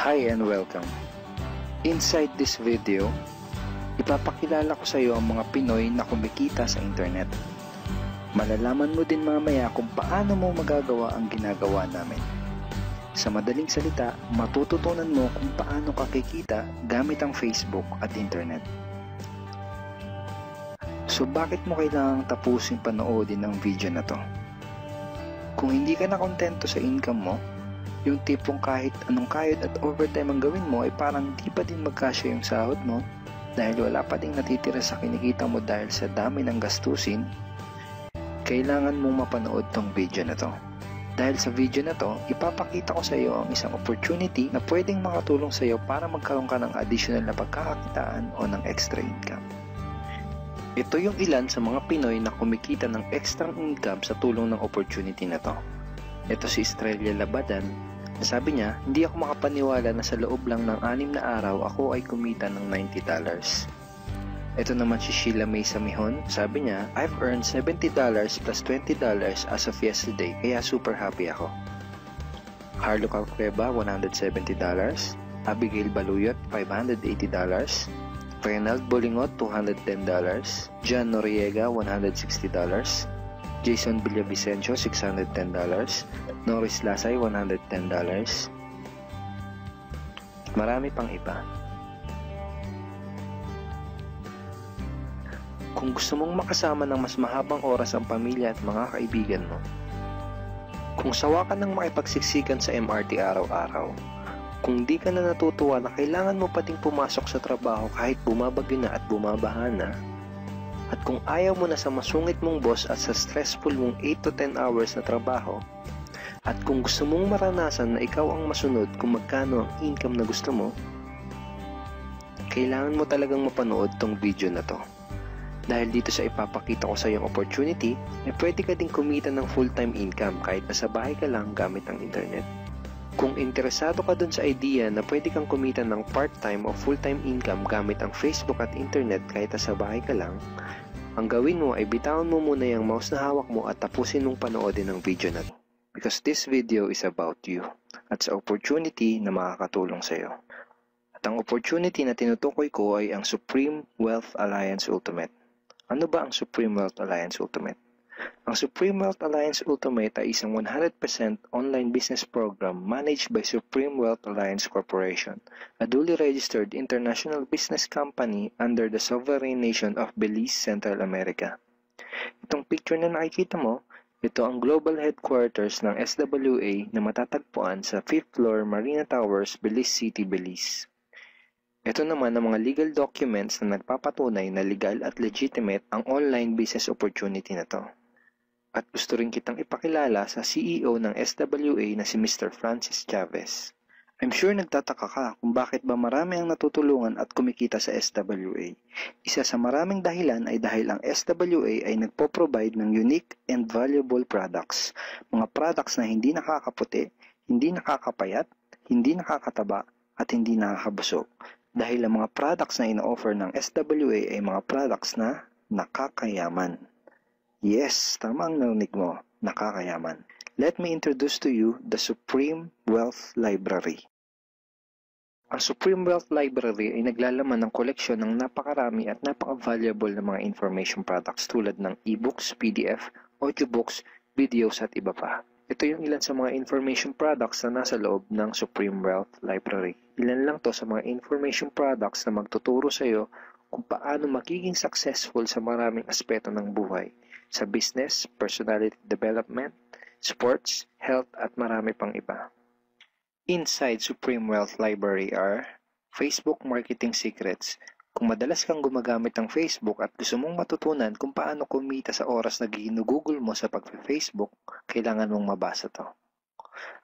Hi and welcome. Inside this video, ipapakilala ko sa iyo ang mga Pinoy na kumikita sa internet. Malalaman mo din mamaya kung paano mo magagawa ang ginagawa namin. Sa madaling salita, matututunan mo kung paano ka kikita gamit ang Facebook at internet. So bakit mo kailangang tapusin panoodin ang video na to? Kung hindi ka na kontento sa income mo, yung tipong kahit anong kayod at overtime ang gawin mo ay parang di pa din magkasya yung sahod mo dahil wala pa ding natitira sa kinikita mo dahil sa dami ng gastusin, kailangan mong mapanood tong video na to. Dahil sa video na to, ipapakita ko sa iyo ang isang opportunity na pwedeng makatulong sa iyo para magkaroon ka ng additional na pagkakakitaan o ng extra income. Ito yung ilan sa mga Pinoy na kumikita ng extra income sa tulong ng opportunity na to. Ito si Estrella Labadan. Sabi niya, hindi ako makapaniwala na sa loob lang ng 6 na araw ako ay kumita ng $90. Ito naman si Sheila May Samihon. Sabi niya, I've earned $70 plus $20 as of yesterday, kaya super happy ako. Harlo Calcueba, $170. Abigail Baluyot, $580. Reynald Bolingot, $210. John Noriega, $160. Jason Villavicencio, $610. Norris Lasay, $110. Marami pang iba. Kung gusto mong makasama ng mas mahabang oras ang pamilya at mga kaibigan mo, kung sawa ka ng makipagsiksikan sa MRT araw-araw, kung di ka na natutuwa na kailangan mo pating pumasok sa trabaho kahit bumabagyo na at bumabaha na, at kung ayaw mo na sa masungit mong boss at sa stressful mong 8 to 10 hours na trabaho, at kung gusto mong maranasan na ikaw ang masunod kung magkano ang income na gusto mo, kailangan mo talagang mapanood tong video na to. Dahil dito sa ipapakita ko sa iyong opportunity, ay pwede ka ding kumita ng full-time income kahit nasa bahay ka lang gamit ang internet. Kung interesado ka dun sa idea na pwede kang kumita ng part-time o full-time income gamit ang Facebook at internet kahit nasa bahay ka lang, ang gawin mo ay bitawan mo muna yung mouse na hawak mo at tapusin mong panoodin ang video na to. Because this video is about you at sa opportunity na makakatulong sa iyo. At ang opportunity na tinutukoy ko ay ang Supreme Wealth Alliance Ultimate. Ano ba ang Supreme Wealth Alliance Ultimate? Ang Supreme Wealth Alliance Ultimate ay isang 100% online business program managed by Supreme Wealth Alliance Corporation, a duly registered international business company under the sovereign nation of Belize, Central America. Itong picture na nakikita mo, ito ang global headquarters ng SWA na matatagpuan sa 5th floor Marina Towers, Belize City, Belize. Ito naman ang mga legal documents na nagpapatunay na legal at legitimate ang online business opportunity na to. At gusto rin kitang ipakilala sa CEO ng SWA na si Mr. Francis Chavez. I'm sure nagtataka ka kung bakit ba marami ang natutulungan at kumikita sa SWA. Isa sa maraming dahilan ay dahil ang SWA ay nagpo-provide ng unique and valuable products. Mga products na hindi nakakaputi, hindi nakakapayat, hindi nakakataba, at hindi nakakabusog. Dahil ang mga products na ino-offer ng SWA ay mga products na nakakayaman. Yes, tama ang narinig mo, nakakayaman. Let me introduce to you the Supreme Wealth Library. Ang Supreme Wealth Library ay naglalaman ng koleksyon ng napakarami at napaka-valuable na mga information products tulad ng e-books, PDF, audiobooks, videos at iba pa. Ito yung ilan sa mga information products na nasa loob ng Supreme Wealth Library. Ilan lang to sa mga information products na magtuturo sa iyo kung paano magiging successful sa maraming aspeto ng buhay, sa business, personality development, sports, health at marami pang iba. Inside Supreme Wealth Library are Facebook Marketing Secrets. Kung madalas kang gumagamit ng Facebook at gusto mong matutunan kung paano kumita sa oras na ginugugol mo sa pag-Facebook, kailangan mong mabasa to.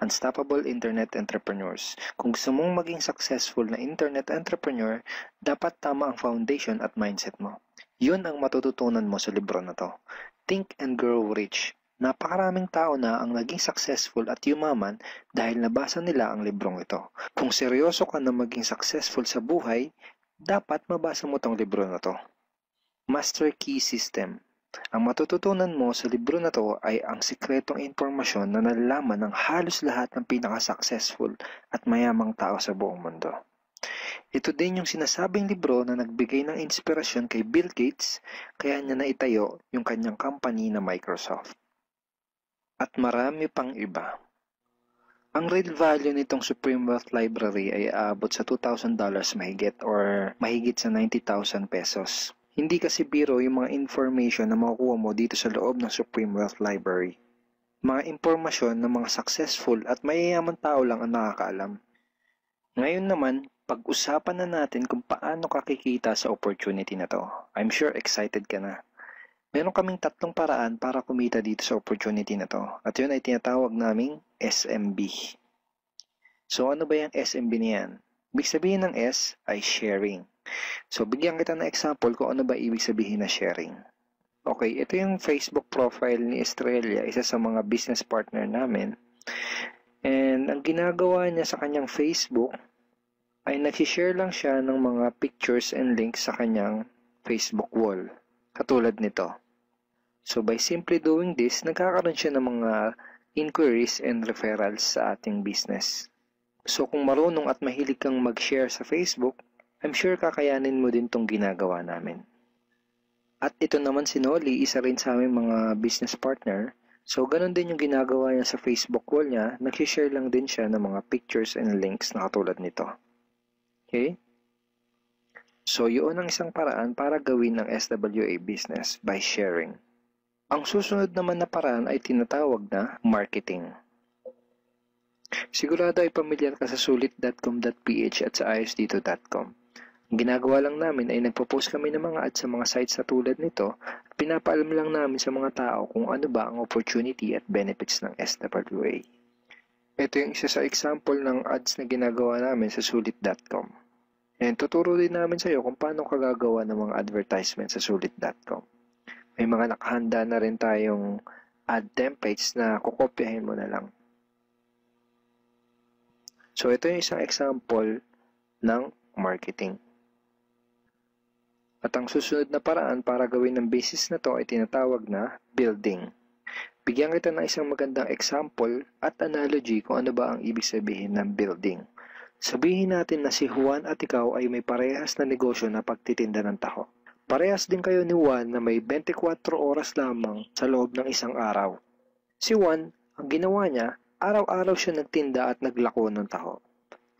Unstoppable Internet Entrepreneurs. Kung gusto mong maging successful na internet entrepreneur, dapat tama ang foundation at mindset mo. Yun ang matututunan mo sa libro na to. Think and Grow Rich. Napakaraming tao na ang naging successful at yumaman dahil nabasa nila ang librong ito. Kung seryoso ka na maging successful sa buhay, dapat mabasa mo tong libro na to. Master Key System. Ang matututunan mo sa libro na to ay ang sikretong impormasyon na nalalaman ng halos lahat ng pinaka-successful at mayamang tao sa buong mundo. Ito din yung sinasabing libro na nagbigay ng inspirasyon kay Bill Gates kaya niya naitayo yung kanyang company na Microsoft. At marami pang iba. Ang real value nitong Supreme Wealth Library ay aabot sa $2,000 mahigit or mahigit sa 90,000 pesos. Hindi kasi biro yung mga information na makukuha mo dito sa loob ng Supreme Wealth Library. Mga impormasyon ng mga successful at mayayaman tao lang ang nakakaalam. Ngayon naman, pag-usapan na natin kung paano ka kikita sa opportunity na to. I'm sure excited ka na. Meron kaming 3 paraan para kumita dito sa opportunity na to. At yun ay tinatawag naming SMB. So ano ba yung SMB niyan? Ibig sabihin ng S ay sharing. So bigyan kita ng example kung ano ba ibig sabihin na sharing. Okay, ito yung Facebook profile ni Estrella, isa sa mga business partner namin. And ang ginagawa niya sa kanyang Facebook ay nag-share lang siya ng mga pictures and links sa kanyang Facebook wall. Katulad nito. So by simply doing this, nagkakaroon siya ng mga inquiries and referrals sa ating business. So kung marunong at mahilig kang mag-share sa Facebook, I'm sure kakayanin mo din tong ginagawa namin. At ito naman si Nolly, isa rin sa aming mga business partner. So ganun din yung ginagawa niya sa Facebook wall niya, nag-share lang din siya ng mga pictures and links na katulad nito. Okay? So yun ang isang paraan para gawin ng SWA business by sharing. Ang susunod naman na paraan ay tinatawag na marketing. Sigurado ay pamilyar ka sa sulit.com.ph at sa ayosdito.com. Ang ginagawa lang namin ay nagpo-post kami ng mga ads sa mga sites na tulad nito at pinapaalam lang namin sa mga tao kung ano ba ang opportunity at benefits ng SWA. Ito yung isa sa example ng ads na ginagawa namin sa sulit.com. And tuturo din namin sa iyo kung paano ka gagawa ng mga advertisement sa sulit.com. May mga nakahanda na rin tayong ad templates na kukopyahin mo na lang. So ito yung isang example ng marketing. At ang susunod na paraan para gawin ng business na to ay tinatawag na building. Bigyan kita ng isang magandang example at analogy kung ano ba ang ibig sabihin ng building. Sabihin natin na si Juan at ikaw ay may parehas na negosyo na pagtitinda ng taho. Parehas din kayo ni Juan na may 24 oras lamang sa loob ng isang araw. Si Juan, ang ginawa niya, araw-araw siya nagtinda at naglako ng taho.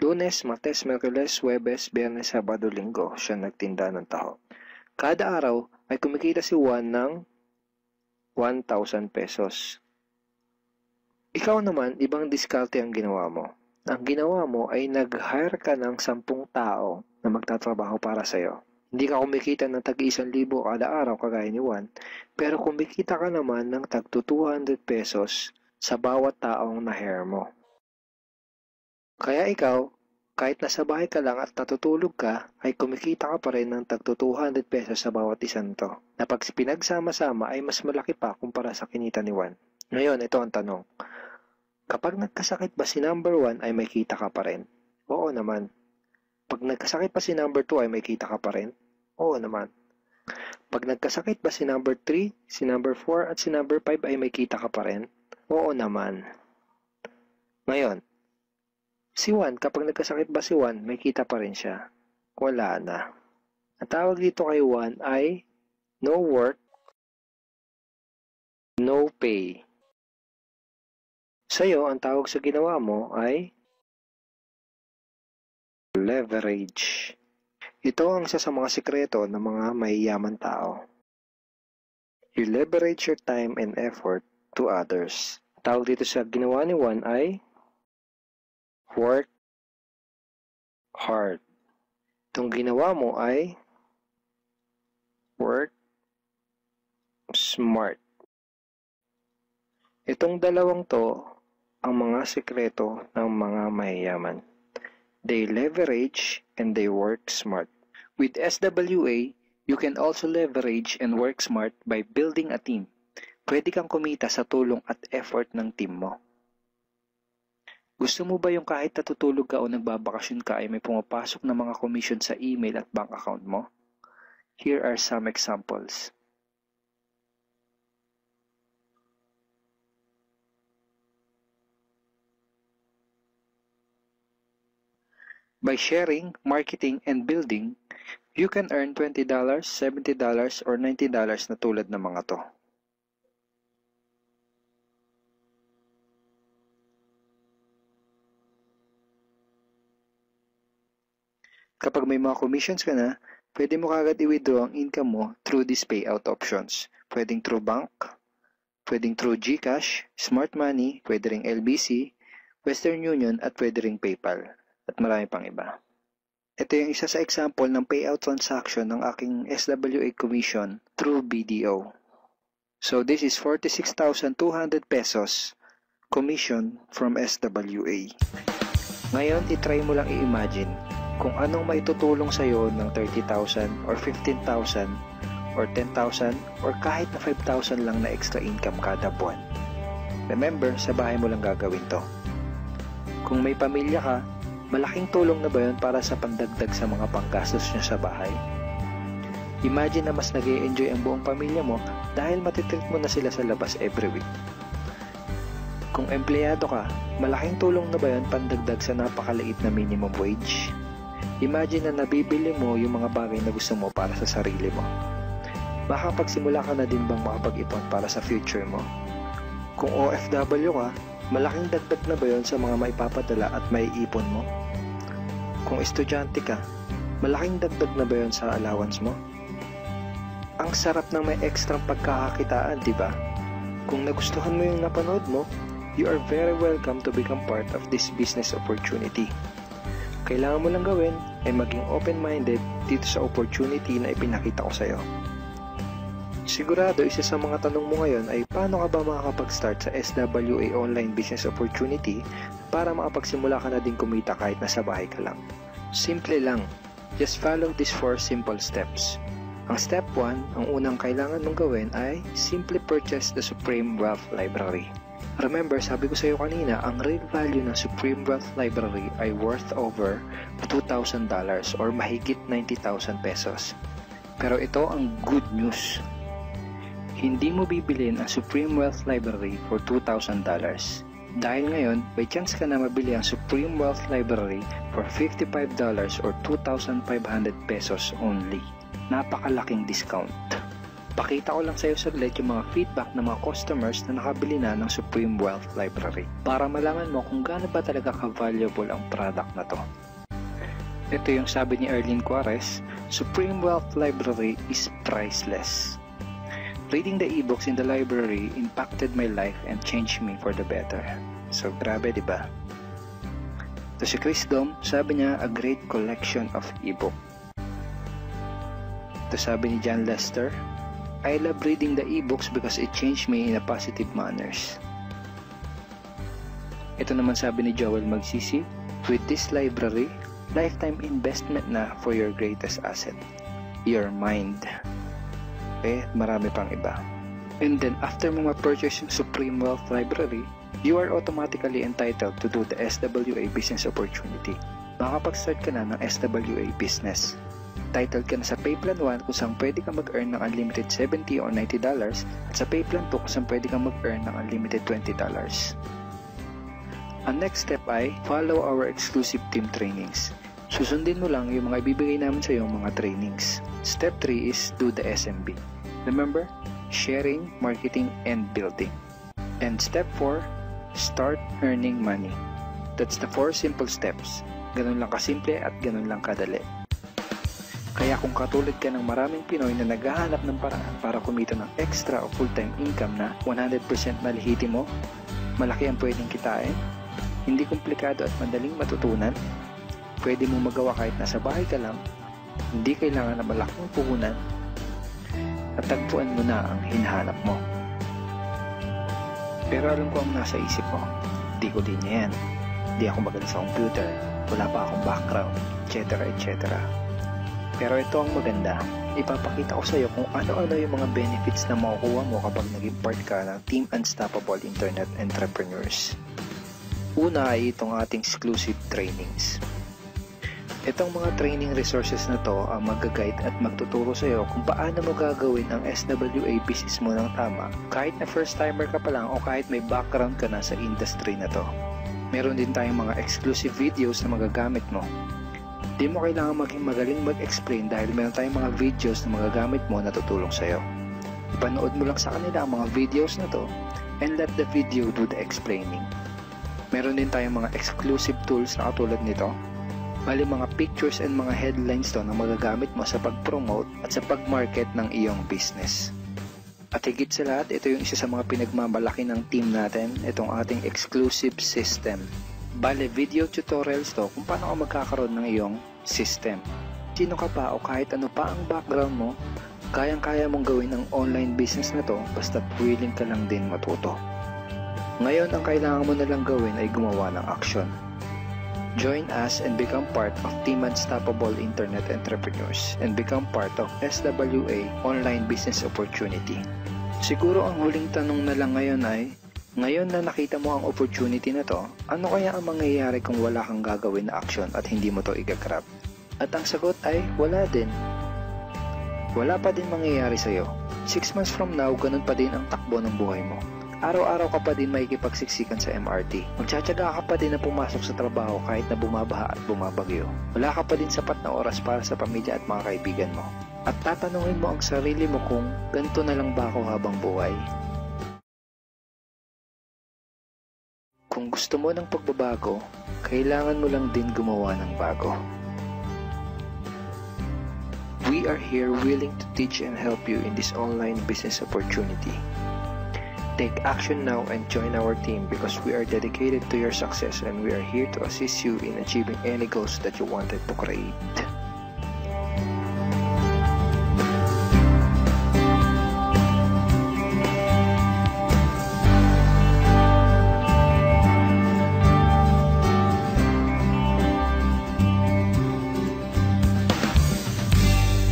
Lunes, Martes, Miyerkules, Huwebes, Biyernes, Sabado, Linggo siya nagtinda ng taho. Kada araw ay kumikita si Juan ng 1,000 pesos. Ikaw naman, ibang diskarte ang ginawa mo. Ang ginawa mo ay nag-hire ka ng 10 tao na magtatrabaho para sa'yo. Hindi ka kumikita ng tag-1,000 kada araw kagaya ni Juan, pero kumikita ka naman ng tag 200 pesos sa bawat taong na-hire mo. Kaya ikaw, kahit nasa bahay ka lang at natutulog ka, ay kumikita ka pa rin ng tag 200 pesos sa bawat isang to, na pag pinagsama-sama ay mas malaki pa kumpara sa kinita ni Juan. Ngayon, ito ang tanong. Kapag nagkasakit ba si number 1 ay may kita ka pa rin? Oo naman. Pag nagkasakit pa si number 2 ay may kita ka pa rin? Oo naman. Pag nagkasakit ba si number 3, si number 4 at si number 5 ay may kita ka pa rin? Oo naman. Ngayon, si Juan, kapag nagkasakit ba si Juan, may kita pa rin siya? Wala na. Ang tawag dito kay Juan ay no work, no pay. Sa'yo, ang tawag sa ginawa mo ay leverage. Ito ang isa sa mga sikreto ng mga mayayaman tao. You leverage your time and effort to others. Tawag dito sa ginawa ni Juan ay work hard. Itong ginawa mo ay work smart. Itong dalawang to ang mga sikreto ng mga mayayaman. They leverage and they work smart. With SWA, you can also leverage and work smart by building a team. Pwede kang kumita sa tulong at effort ng team mo. Gusto mo ba yung kahit natutulog ka o nagbabakasyon ka ay may pumapasok na mga commission sa email at bank account mo? Here are some examples. By sharing, marketing, and building, you can earn $20, $70, or $90 na tulad ng mga to. Kapag may mga commissions ka na, pwede mo kagad i-withdraw ang income mo through these payout options. Pwedeng through bank, pwedeng through GCash, Smart Money, pwede ring LBC, Western Union, at pwede ring PayPal, at marami pang iba. Ito yung isa sa example ng payout transaction ng aking SWA commission through BDO. So this is 46,200 pesos commission from SWA. Ngayon, itry mo lang i-imagine kung anong maitutulong sa'yo ng 30,000 or 15,000 or 10,000 or kahit na 5,000 lang na extra income kada buwan. Remember, sa bahay mo lang gagawin to. Kung may pamilya ka, malaking tulong na ba yun para sa pandagdag sa mga panggastos nyo sa bahay? Imagine na mas nag-e-enjoy ang buong pamilya mo dahil matitreat mo na sila sa labas every week. Kung empleyado ka, malaking tulong na ba yun pandagdag sa napakaliit na minimum wage? Imagine na nabibili mo yung mga bagay na gusto mo para sa sarili mo. Makapagsimula ka na din bang makapag-ipon para sa future mo? Kung OFW ka, malaking dagdag na ba yun sa mga maipapadala at maiipon mo? Kung estudyante ka, malaking dagdag na ba yun sa allowance mo? Ang sarap ng may extra pagkakakitaan, di ba? Kung nagustuhan mo yung napanood mo, you are very welcome to become part of this business opportunity. Kailangan mo lang gawin ay maging open-minded dito sa opportunity na ipinakita ko sa iyo. Sigurado isa sa mga tanong mo ngayon ay paano ka ba makakapag-start sa SWA online business opportunity para makapagsimula ka na din kumita kahit nasa bahay ka lang. Simple lang, just follow these 4 simple steps. Ang step 1, ang unang kailangan mong gawin ay simply purchase the Supreme Wealth Library. Remember, sabi ko sa iyo kanina, ang real value ng Supreme Wealth Library ay worth over $2,000 or mahigit 90,000 pesos. Pero ito ang good news. Hindi mo bibilin ang Supreme Wealth Library for $2,000. Dahil ngayon, may chance ka na mabili ang Supreme Wealth Library for $55 or 2,500 pesos only. Napakalaking discount. Pakita ko lang sa iyo saglit yung mga feedback ng mga customers na nakabili na ng Supreme Wealth Library para malaman mo kung gaano ba talaga ka-valuable ang product na to. Ito yung sabi ni Erlene Juarez, Supreme Wealth Library is priceless. Reading the ebooks in the library impacted my life and changed me for the better. So grabe, di ba? Ito si Chris Dom, sabi niya, a great collection of ebook. Ito sabi ni John Lester, I love reading the ebooks because it changed me in a positive manners. Ito naman sabi ni Joel Magsisi, with this library, lifetime investment na for your greatest asset, your mind. Marami pang iba. And then after mo ma-purchase yung Supreme Wealth Library, you are automatically entitled to do the SWA business opportunity. Makapag-start ka na ng SWA business. Titled ka na sa Payplan 1 kung saan pwede kang mag-earn ng unlimited $70 or $90 at sa Payplan 2 kung saan pwede kang mag-earn ng unlimited $20. Ang next step ay follow our exclusive team trainings. Susundin mo lang yung mga ibibigay namin sa iyo mga trainings. Step 3 is do the SMB. Remember, sharing, marketing, and building. And step 4, start earning money. That's the 4 simple steps. Ganun lang kasimple at ganun lang kadali. Kaya kung katulad ka ng maraming Pinoy na naghahanap ng paraan para kumita ng extra o full-time income na 100% malihiti mo, malaki ang pwedeng kitain, hindi komplikado at madaling matutunan, pwede mong magawa kahit nasa bahay ka lang, hindi kailangan na malaking puhunan, at tagpuan mo na ang hinahanap mo. Pero alam ko ang nasa isip mo, hindi ko din yan, hindi ako magaling sa computer, wala pa akong background, etc. etc. Pero ito ang maganda, ipapakita ko sa iyo kung ano-ano yung mga benefits na makukuha mo kapag naging part ka ng Team Unstoppable Internet Entrepreneurs. Una ay itong ating exclusive trainings. Itong mga training resources na to ang mag-guide at magtuturo sa iyo kung paano mo gagawin ang SWA business mo ng tama kahit na first timer ka pa lang o kahit may background ka na sa industry na to. Meron din tayong mga exclusive videos na magagamit mo. Di mo kailangan maging magaling mag-explain dahil meron tayong mga videos na magagamit mo na tutulong sa'yo. Ipanood mo lang sa kanila ang mga videos na to and let the video do the explaining. Meron din tayong mga exclusive tools na katulad nito. Bali mga pictures and mga headlines to na magagamit mo sa pag-promote at sa pag-market ng iyong business. At higit sa lahat, ito yung isa sa mga pinagmamalaki ng team natin, itong ating exclusive system. Bale, video tutorials to kung paano ka magkakaroon ng iyong system. Sino ka pa o kahit ano pa ang background mo, kayang-kaya mong gawin ang online business na to basta't willing ka lang din matuto. Ngayon, ang kailangan mo na lang gawin ay gumawa ng action. Join us and become part of Team Unstoppable Internet Entrepreneurs and become part of SWA Online Business Opportunity. Siguro ang huling tanong na lang ngayon ay, ngayon na nakita mo ang opportunity na to, ano kaya ang mangyayari kung wala kang gagawin na action at hindi mo to igagrab? At ang sagot ay, wala din. Wala pa din mangyayari sa'yo. 6 months from now, ganun pa din ang takbo ng buhay mo. Araw-araw ka pa din makikipagsiksikan sa MRT. Magtsatsaga ka pa din na pumasok sa trabaho kahit na bumabaha at bumabagyo. Wala ka pa din sapat na oras para sa pamilya at mga kaibigan mo. At tatanungin mo ang sarili mo kung ganito na lang ba ako habang buhay? Kung gusto mo ng pagbabago, kailangan mo lang din gumawa ng bago. We are here willing to teach and help you in this online business opportunity. Take action now and join our team because we are dedicated to your success and we are here to assist you in achieving any goals that you wanted to create.